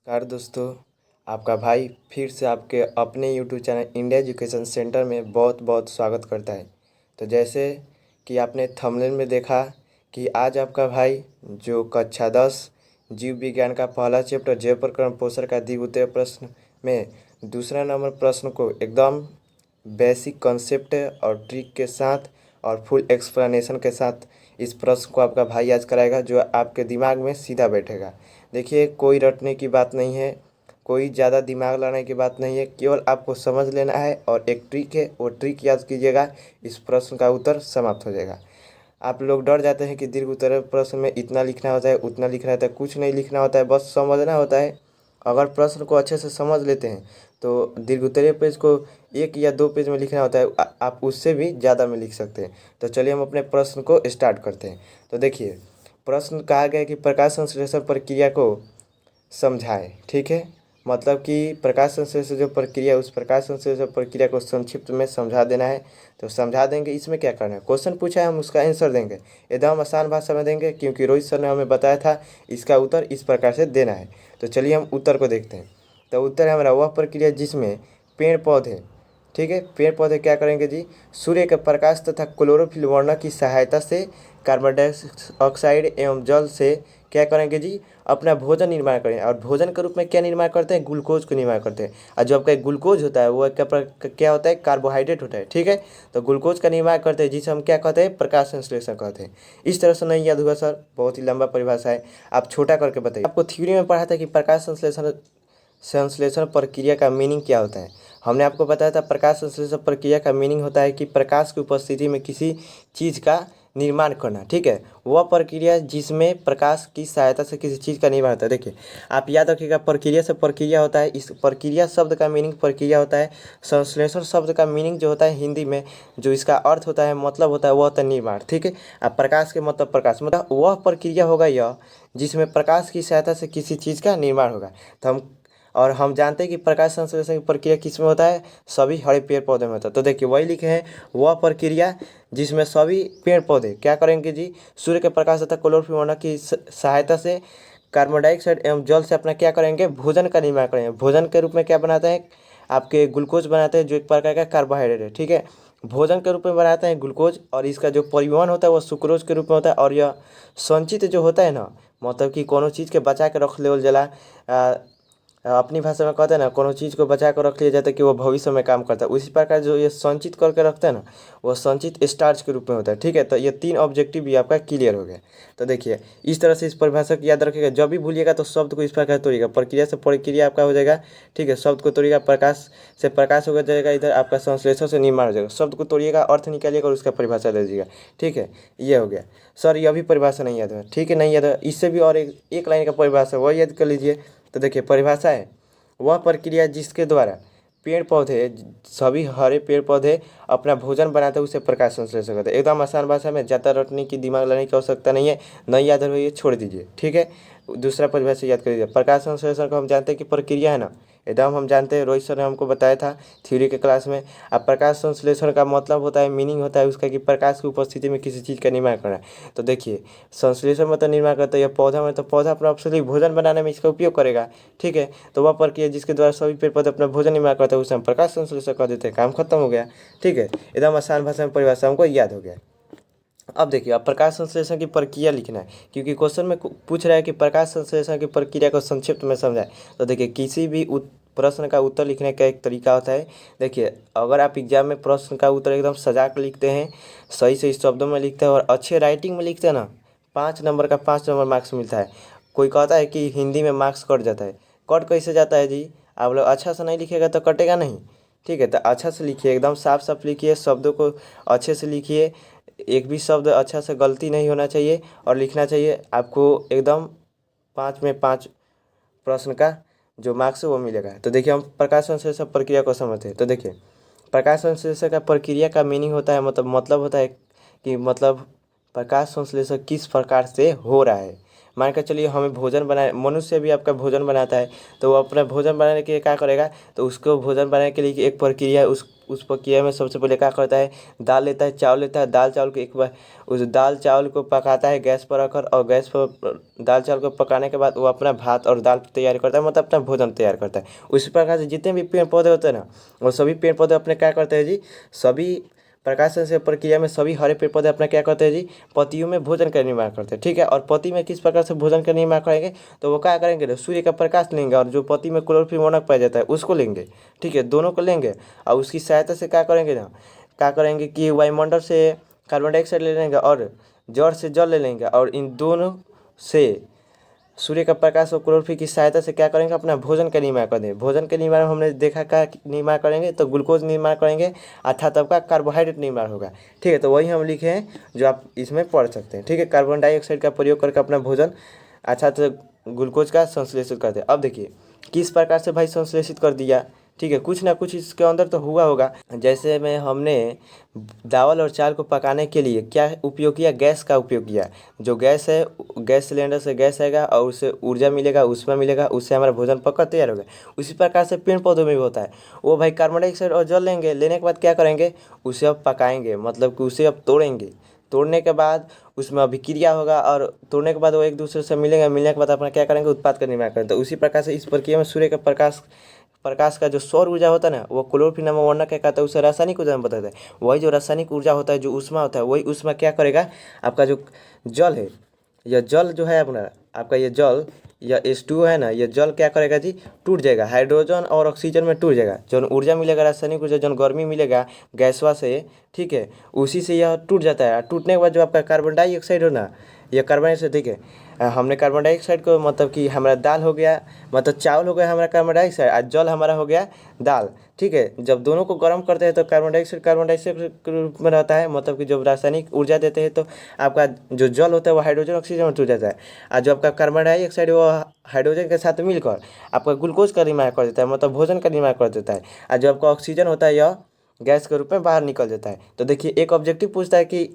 नमस्कार दोस्तों। आपका भाई फिर से आपके अपने YouTube channel India education centre में बहुत बहुत स्वागत करता है। तो जैसे कि आपने थंबनेल में देखा कि आज आपका भाई जो कक्षा 10 जीव विज्ञान का पहला चैप्टर जैव प्रकरण पोषण का द्वितीय प्रश्न में दूसरा नंबर प्रश्न को एकदम बेसिक कॉन्सेप्ट और ट्रिक के साथ और फुल एक्सप्लेनेशन के साथ इस प्रश्न को आपका भाई आज कराएगा, जो आपके दिमाग में सीधा बैठेगा। देखिए, कोई रटने की बात नहीं है, कोई ज़्यादा दिमाग लगाने की बात नहीं है, केवल आपको समझ लेना है और एक ट्रिक है, वो ट्रिक याद कीजिएगा, इस प्रश्न का उत्तर समाप्त हो जाएगा। आप लोग डर जाते हैं कि दीर्घ उत्तर प्रश्न में इतना लिखना होता है, उतना लिखना होता है। कुछ नहीं लिखना होता है, बस समझना होता है। अगर प्रश्न को अच्छे से समझ लेते हैं तो दीर्घ उत्तरीय पेज को 1 या 2 पेज में लिखना होता है, आप उससे भी ज़्यादा में लिख सकते हैं। तो चलिए हम अपने प्रश्न को स्टार्ट करते हैं। तो देखिए, प्रश्न कहा गया है कि प्रकाश संश्लेषण प्रक्रिया को समझाएं। ठीक है, मतलब कि प्रकाश संश्लेषण जो प्रक्रिया, उस प्रकाश संश्लेषण प्रक्रिया को संक्षिप्त में समझा देना है। तो समझा देंगे, इसमें क्या करना है, क्वेश्चन पूछा है, हम उसका आंसर देंगे, एकदम आसान भाषा में देंगे, क्योंकि रोहित सर ने हमें बताया था इसका उत्तर इस प्रकार से देना है। तो चलिए हम उत्तर को देखते हैं। तो उत्तर है हमारा वह प्रक्रिया जिसमें पेड़ पौधे, ठीक है, पेड़ पौधे क्या करेंगे जी, सूर्य के प्रकाश तथा क्लोरोफिल वर्णक की सहायता से कार्बन डाइऑक्साइड एवं जल से क्या करेंगे जी, अपना भोजन निर्माण करें। और भोजन के रूप में क्या निर्माण करते हैं, ग्लूकोज को निर्माण करते हैं। और जो आपका ग्लूकोज होता है वो क्या होता है, कार्बोहाइड्रेट होता है। ठीक है, तो ग्लूकोज का निर्माण करते हैं, जिसे हम क्या कहते हैं, प्रकाश संश्लेषण कहते हैं। इस तरह से नहीं याद होगा सर, बहुत ही लंबा परिभाषा है, आप छोटा करके बताइए। आपको थ्योरी में पढ़ा था कि प्रकाश संश्लेषण संश्लेषण प्रक्रिया का मीनिंग क्या होता है। हमने आपको बताया था प्रकाश संश्लेषण प्रक्रिया का मीनिंग होता है कि प्रकाश की उपस्थिति में किसी चीज़ का निर्माण करना। ठीक है, वह प्रक्रिया जिसमें प्रकाश की सहायता से किसी चीज़ का निर्माण होता है। देखिए, आप याद रखिएगा, प्रक्रिया से प्रक्रिया होता है। इस प्रक्रिया शब्द का मीनिंग प्रक्रिया होता है। संश्लेषण शब्द का मीनिंग जो होता है हिंदी में, जो इसका अर्थ होता है, मतलब होता है, वह होता है निर्माण। ठीक है, अब प्रकाश के मतलब प्रकाश, मतलब वह प्रक्रिया होगा यह जिसमें प्रकाश की सहायता से किसी चीज़ का निर्माण होगा। तो हम जानते हैं कि प्रकाश संश्लेषण की प्रक्रिया किस में होता है, सभी हरे पेड़ पौधे में होता है। तो देखिए, वही लिखे हैं, वह प्रक्रिया जिसमें सभी पेड़ पौधे क्या करेंगे जी, सूर्य के प्रकाश तथा क्लोरोफिल वर्णक की सहायता से कार्बन डाइऑक्साइड एवं जल से अपना क्या करेंगे, भोजन का निर्माण करेंगे। भोजन के रूप में क्या बनाते हैं, आपके ग्लूकोज बनाते हैं, जो एक प्रकार का कार्बोहाइड्रेट है। ठीक है, भोजन के रूप में बनाते हैं ग्लूकोज, और इसका जो परिवहन होता है वो सुक्रोज के रूप में होता है। और यह संचित जो होता है ना, मतलब कि कोनो चीज़ के बचा के रख ले जला, अपनी भाषा में कहते हैं ना, कोनो चीज़ को बचा कर रख लिया जाता है कि वो भविष्य में काम करता है। उसी प्रकार जो ये संचित करके रखते हैं ना, वो संचित स्टार्च के रूप में होता है। ठीक है, तो ये 3 ऑब्जेक्टिव भी आपका क्लियर हो गया। तो देखिए, इस तरह से इस परिभाषा को याद रखिएगा। जब भी भूलिएगा तो शब्द को इस प्रकार तोड़िएगा, प्रक्रिया से प्रक्रिया आपका हो जाएगा। ठीक है, शब्द को तोड़िएगा, प्रकाश से प्रकाश हो जाएगा, इधर आपका संश्लेषण से निर्माण हो जाएगा। शब्द को तोड़िएगा, अर्थ निकालिएगा और उसका परिभाषा दे दीजिएगा। ठीक है, ये हो गया। सर ये अभी परिभाषा नहीं याद है, ठीक है, नहीं याद है, इससे भी और एक लाइन का परिभाषा वह याद कर लीजिए। तो देखिए, परिभाषा है वह प्रक्रिया जिसके द्वारा पेड़ पौधे, सभी हरे पेड़ पौधे अपना भोजन बनाते हैं, उसे प्रकाश संश्लेषण कहते हैं। एकदम आसान भाषा में, ज़्यादा रटने की, दिमाग लगाने की आवश्यकता नहीं है। नहीं याद है ये छोड़ दीजिए। ठीक है, दूसरा परिभाषा याद कर लीजिए। प्रकाश संश्लेषण को हम जानते हैं कि प्रक्रिया है ना, एकदम हम जानते हैं, रोहित सर ने हमको बताया था थ्योरी के क्लास में। अब प्रकाश संश्लेषण का मतलब होता है, मीनिंग होता है उसका कि प्रकाश की उपस्थिति में किसी चीज़ का निर्माण करना है। तो देखिए, संश्लेषण में तो निर्माण करता है, या पौधा में तो पौधा अपना ऑक्सीजन भोजन बनाने में इसका उपयोग करेगा। ठीक है, तो वह प्रक्रिया जिसके द्वारा सभी पेड़ पौधे अपना भोजन निर्माण करते हैं उसे हम प्रकाश संश्लेषण कर देते हैं, काम खत्म हो गया। ठीक है, एकदम आसान भाषा में परिभाषा हमको याद हो गया। अब देखिए, अब प्रकाश संश्लेषण की प्रक्रिया लिखना है, क्योंकि क्वेश्चन में पूछ रहा है कि प्रकाश संश्लेषण की प्रक्रिया को संक्षिप्त में समझाएं। तो देखिए, किसी भी प्रश्न का उत्तर लिखने का एक तरीका होता है। देखिए, अगर आप एग्जाम में प्रश्न का उत्तर एकदम सजा कर लिखते हैं, सही सही शब्दों में लिखते हैं और अच्छे राइटिंग में लिखते हैं ना, 5 नंबर का 5 नंबर मार्क्स मिलता है। कोई कहता है कि हिंदी में मार्क्स कट जाता है, कट कैसे जाता है जी, आप लोग अच्छा से नहीं लिखेगा तो कटेगा नहीं। ठीक है, तो अच्छा से लिखिए, एकदम साफ साफ लिखिए, शब्दों को अच्छे से लिखिए, एक भी शब्द अच्छा से गलती नहीं होना चाहिए और लिखना चाहिए। आपको एकदम 5 में 5 प्रश्न का जो मार्क्स है वो मिलेगा। तो देखिए, हम प्रकाश संश्लेषण प्रक्रिया को समझते हैं। तो देखिए, प्रकाश संश्लेषण का प्रक्रिया का मीनिंग होता है, मतलब होता है कि मतलब प्रकाश संश्लेषण किस प्रकार से हो रहा है। मान के चलिए, हमें भोजन बनाए, मनुष्य भी आपका भोजन बनाता है, तो वो अपना भोजन बनाने के लिए क्या करेगा, तो उसको भोजन बनाने के लिए एक प्रक्रिया उस प्रक्रिया में सबसे पहले क्या करता है, दाल लेता है, चावल लेता है, दाल चावल को एक बार उस दाल चावल को पकाता है गैस पर रखकर, और गैस पर दाल चावल को पकाने के बाद वो अपना भात और दाल तैयार करता है, मतलब अपना भोजन तैयार करता है। उसी प्रकार से जितने भी पेड़ पौधे होते हैं ना, वो सभी पेड़ पौधे अपने क्या करते हैं जी, सभी प्रकाश संश्लेषण प्रक्रिया में सभी हरे पेड़ पौधे अपना क्या करते हैं जी, पत्तियों में भोजन का निर्माण करते हैं। ठीक है, और पत्ती में किस प्रकार से भोजन का निर्माण करेंगे, तो वो क्या करेंगे ना, सूर्य का प्रकाश लेंगे और जो पत्ती में क्लोरोफिल रौनक पाया जाता है उसको लेंगे। ठीक है, दोनों को लेंगे और उसकी सहायता से क्या करेंगे ना, क्या करेंगे कि वायुमंडल से कार्बन डाइऑक्साइड ले लेंगे और जड़ से जल ले लेंगे, और इन दोनों से सूर्य का प्रकाश और क्लोरोफिल की सहायता से क्या करेंगे, अपना भोजन का निर्माण कर देंगे। भोजन के निर्माण में हमने देखा क्या निर्माण करेंगे, तो ग्लूकोज निर्माण करेंगे, अर्थात आपका कार्बोहाइड्रेट निर्माण होगा। ठीक है, तो वही हम लिखे हैं जो आप इसमें पढ़ सकते हैं। ठीक है, कार्बन डाइऑक्साइड का प्रयोग करके अपना भोजन अर्थात ग्लूकोज का संश्लेषित करते हैं। अब देखिए किस प्रकार से भाई संश्लेषित कर दिया। ठीक है, कुछ ना कुछ इसके अंदर तो हुआ होगा। जैसे में हमने दावल और चावल को पकाने के लिए क्या उपयोग किया, गैस का उपयोग किया। जो गैस है, गैस सिलेंडर से गैस आएगा और उससे ऊर्जा मिलेगा, उसमें मिलेगा, उससे हमारा भोजन पककर तैयार होगा। उसी प्रकार से पेड़ पौधों में भी होता है। वो भाई कार्बन डाइऑक्साइड और जल लेंगे, लेने के बाद क्या करेंगे, उसे अब पकाएंगे, मतलब कि उसे अब तोड़ेंगे। तोड़ने के बाद उसमें अभिक्रिया होगा और तोड़ने के बाद वो एक दूसरे से मिलेंगे, मिलने के बाद अपना क्या करेंगे, उत्पाद का निर्माण करेंगे। तो उसी प्रकार से इस प्रक्रिया में सूर्य का प्रकाश प्रकाश का जो सौर ऊर्जा होता है ना, वो क्लोरोफिल नामक वर्णक क्या कहता है, उसे रासायनिक ऊर्जा में बताता है। वही जो रासायनिक ऊर्जा होता है, जो ऊष्मा होता है, वही ऊष्मा क्या करेगा, आपका जो जल है, यह जल जो है अपना आपका ये जल या H2O है ना, ये जल क्या करेगा जी, टूट जाएगा। हाइड्रोजन और ऑक्सीजन में टूट जाएगा। जो ऊर्जा मिलेगा रासायनिक ऊर्जा, जो गर्मी मिलेगा गैसवा से, ठीक है, उसी से यह टूट जाता है। टूटने के बाद जो आपका कार्बन डाइऑक्साइड हो ना, यह कार्बन डाइऑक्साइड, ठीक है, हमने कार्बन डाइऑक्साइड को मतलब कि हमारा दाल हो गया, मतलब चावल हो गया हमारा कार्बन डाइऑक्साइड, और जल हमारा हो गया दाल। ठीक है, जब दोनों को गर्म करते हैं तो कार्बन डाइऑक्साइड के रूप में रहता है, मतलब कि जब रासायनिक ऊर्जा देते हैं तो आपका जो जल होता है वो हाइड्रोजन ऑक्सीजन में टूट जाता है, और जो आपका कार्बन डाइऑक्साइड वो हाइड्रोजन के साथ मिलकर आपका ग्लूकोज का निर्माण कर देता है, मतलब भोजन का निर्माण कर देता है। और जो आपका ऑक्सीजन होता है यह गैस के रूप में बाहर निकल जाता है। तो देखिए एक ऑब्जेक्टिव पूछता है कि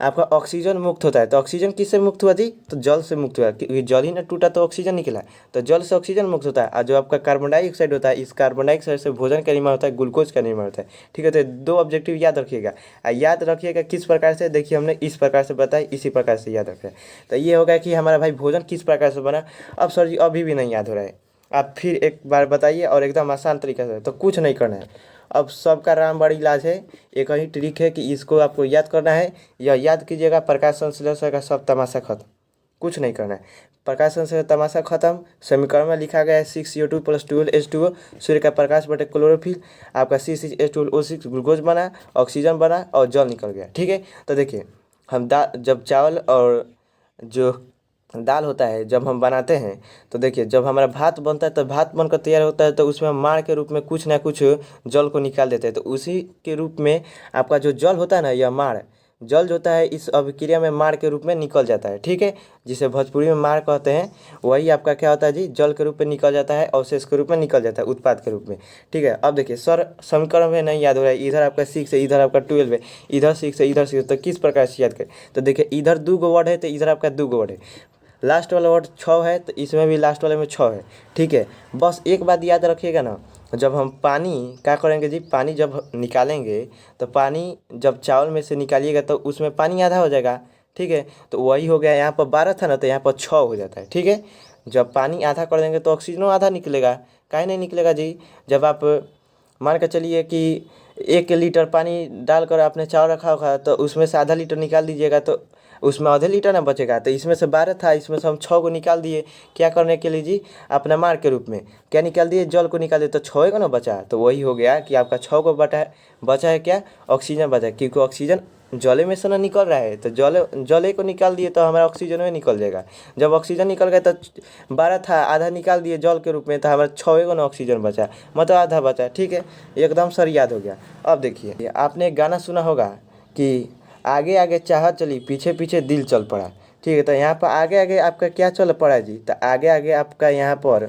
आपका ऑक्सीजन मुक्त होता है, तो ऑक्सीजन किससे मुक्त हुआ जी, तो जल से मुक्त हुआ, क्योंकि जल ही ना टूटा तो ऑक्सीजन निकला, तो जल से ऑक्सीजन मुक्त होता है। और जो आपका कार्बन डाइऑक्साइड होता है, इस कार्बन डाइऑक्साइड से भोजन का निर्माण होता है, ग्लूकोज का निर्माण होता है। ठीक है, तो दो ऑब्जेक्टिव याद रखिएगा। याद रखिएगा किस प्रकार से, देखिए हमने इस प्रकार से बताया, इसी प्रकार से याद रखें। तो ये होगा कि हमारा भाई भोजन किस प्रकार से बना। अब सर जी अभी भी नहीं याद हो रहा है, आप फिर एक बार बताइए और एकदम आसान तरीके से, तो कुछ नहीं करना है। अब सबका रामबाण इलाज है, एक ही ट्रिक है कि इसको आपको याद करना है। यह याद कीजिएगा, प्रकाश संश्लेषण का सब तमाशा खत्म, कुछ नहीं करना है। प्रकाश संश्लेषण तमाशा खत्म। समीकरण में लिखा गया है 6CO2 + 12H2O, सूर्य का प्रकाश बटे क्लोरोफिल, आपका C6H12O6 ग्लूकोज बना, ऑक्सीजन बना और जल निकल गया। ठीक है, तो देखिए हम जब चावल और जो दाल होता है जब हम बनाते हैं, तो देखिए जब हमारा भात बनता है तो भात बनकर तैयार होता है, तो उसमें हम माड़ के रूप में कुछ ना कुछ जल को निकाल देते हैं। तो उसी के रूप में आपका जो जल होता है ना, यह माड़ जल जो होता है इस अभिक्रिया में माड़ के रूप में निकल जाता है। ठीक है, जिसे भोजपुरी में माड़ कहते हैं, वही आपका क्या होता है जी, जल के रूप में निकल जाता है, अवशेष के रूप में निकल जाता है, उत्पाद के रूप में। ठीक है, अब देखिए सर समीकरण में नहीं याद हो रहा है, इधर आपका 6 है, इधर आपका 12 है, इधर 6 है, इधर 6, तो किस प्रकार से याद करें। तो देखिए इधर 2 गो वर्ड है, तो इधर आपका 2 गो वर्ड है, लास्ट वाला वर्ड 6 है, तो इसमें भी लास्ट वाले में 6 है। ठीक है, बस एक बात याद रखिएगा ना, जब हम पानी क्या करेंगे जी, पानी जब निकालेंगे, तो पानी जब चावल में से निकालिएगा तो उसमें पानी आधा हो जाएगा। ठीक है, तो वही हो गया, यहाँ पर 12 था ना, तो यहाँ पर 6 हो जाता है। ठीक है, जब पानी आधा कर देंगे तो ऑक्सीजन आधा निकलेगा। काहे नहीं निकलेगा जी, जब आप मान के चलिए कि 1 लीटर पानी डालकर आपने चावल रखा होगा, तो उसमें से आधा लीटर निकाल दीजिएगा, तो उसमें आधे लीटर ना बचेगा। तो इसमें से 12 था, इसमें से हम 6 को निकाल दिए, क्या करने के लिए जी, अपना मार के रूप में क्या निकाल दिए, जल को निकाल दिए, तो 6 को ना बचा। तो वही हो गया कि आपका 6 को बचा है क्या, ऑक्सीजन बचा है, क्योंकि ऑक्सीजन जले में से ना निकल रहा है, तो जले को निकाल दिए तो हमारा ऑक्सीजन में निकल जाएगा। जब ऑक्सीजन निकल गया तो 12 था, आधा निकाल दिए जल के रूप में, तो हमारा 6 को ना ऑक्सीजन बचा, मतलब आधा बचा। ठीक है, एकदम सर याद हो गया। अब देखिए आपने एक गाना सुना होगा कि आगे आगे चाहत चली, पीछे पीछे दिल चल पड़ा। ठीक है, तो यहाँ पर आगे आगे आपका क्या चल पड़ा जी, तो आगे आगे आपका यहाँ पर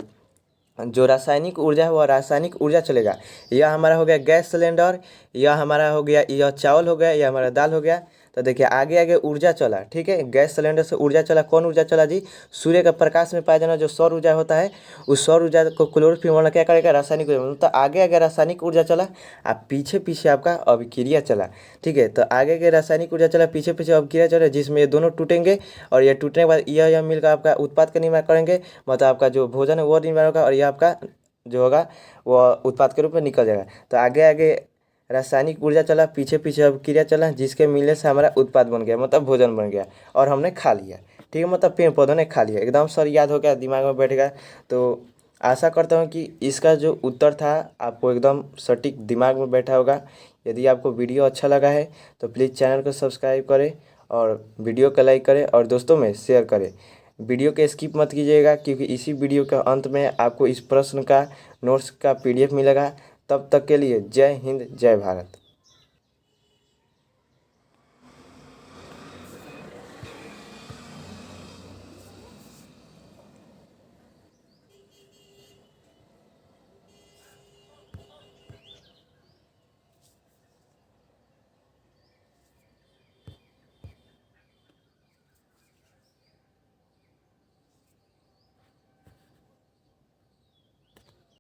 जो रासायनिक ऊर्जा है वह रासायनिक ऊर्जा चलेगा। यह हमारा हो गया गैस सिलेंडर, यह हमारा हो गया, यह चावल हो गया, यह हमारा दाल हो गया। तो देखिए आगे आगे ऊर्जा चला, ठीक है, गैस सिलेंडर से ऊर्जा चला। कौन ऊर्जा चला जी? सूर्य का प्रकाश में पाया जाना जो सौर ऊर्जा होता है, उस सौर ऊर्जा को क्लोरोफिल वाला क्या करेगा? रासायनिक ऊर्जा। तो आगे आगे रासायनिक ऊर्जा चला, अब पीछे पीछे आपका अभिक्रिया चला, ठीक है। तो आगे के रासायनिक ऊर्जा चला, पीछे पीछे अभिक्रिया चला, जिसमें ये दोनों टूटेंगे और ये टूटने के बाद यह मिलकर आपका उत्पाद का निर्माण करेंगे, मतलब आपका जो भोजन है वो निर्माण होगा और यह आपका जो होगा वो उत्पाद के रूप में निकल जाएगा। तो आगे आगे रासायनिक ऊर्जा चला, पीछे पीछे अभिक्रिया चला, जिसके मिलने से हमारा उत्पाद बन गया, मतलब भोजन बन गया और हमने खा लिया, ठीक है, मतलब पेड़ पौधों ने खा लिया। एकदम सर याद हो गया, दिमाग में बैठ गया। तो आशा करता हूँ कि इसका जो उत्तर था आपको एकदम सटीक दिमाग में बैठा होगा। यदि आपको वीडियो अच्छा लगा है तो प्लीज़ चैनल को सब्सक्राइब करें और वीडियो को लाइक करें और दोस्तों में शेयर करें। वीडियो के स्किप मत कीजिएगा, क्योंकि इसी वीडियो के अंत में आपको इस प्रश्न का नोट्स का PDF मिलेगा। तब तक के लिए जय हिंद, जय भारत।